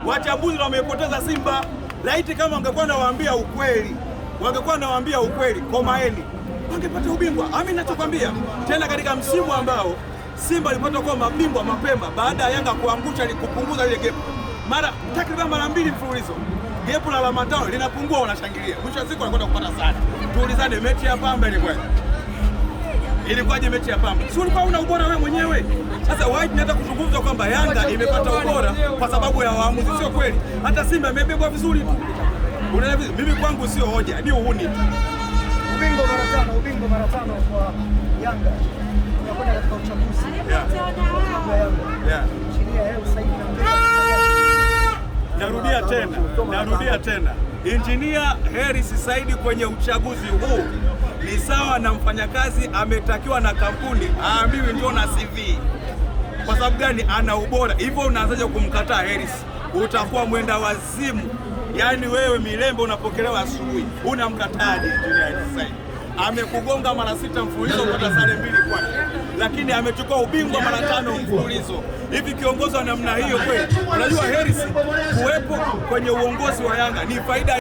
Wachambuzi wamepoteza Simba. Laiti kama wangekuwa nawaambia ukweli, komaeni, wangepata ubingwa. Mimi ninachokwambia tena, katika msimu ambao Simba alipata kuwa mabingwa mapema baada ya Yanga kuangusha kupunguza ile gap takriban mara 2 mfululizo, gap la alama 5 linapungua, wanashangilia. Mwisho wa siku wanakwenda kupata sana. Tuulizane, mechi ya Pamba ilikuwaje? Mechi ya Pamba si ulikuwa una ubora wewe mwenyewe? Sasa White nataka kuzungumza kwamba Yanga imepata ubora kwa sababu ya waamuzi, sio kweli. Hata Simba imebebwa vizuri tu. Unaona, mimi kwangu sio hoja, ni uhuni. Ubingwa mara 5 kwa Yanga. Tunakwenda katika uchaguzi. Narudia tena. Injinia Hersi Said kwenye uchaguzi huu ni sawa na mfanyakazi ametakiwa na kampuni aambiwe ndio na CV. Kwa sababu gani? Ana ubora. Hivyo unaanzaje kumkataa Hersi? Utakuwa mwenda wazimu. Yaani wewe Milembe unapokelewa asubuhi, unamkataje Injinia Hersi Said? Amekugonga mara 6 mfululizo kwa sare 2 kwake, lakini amechukua ubingwa mara 5 mfululizo. Hivi kiongozi wa namna hiyo kweli? Unajua Hersi kuwepo kwenye uongozi wa Yanga ni faida.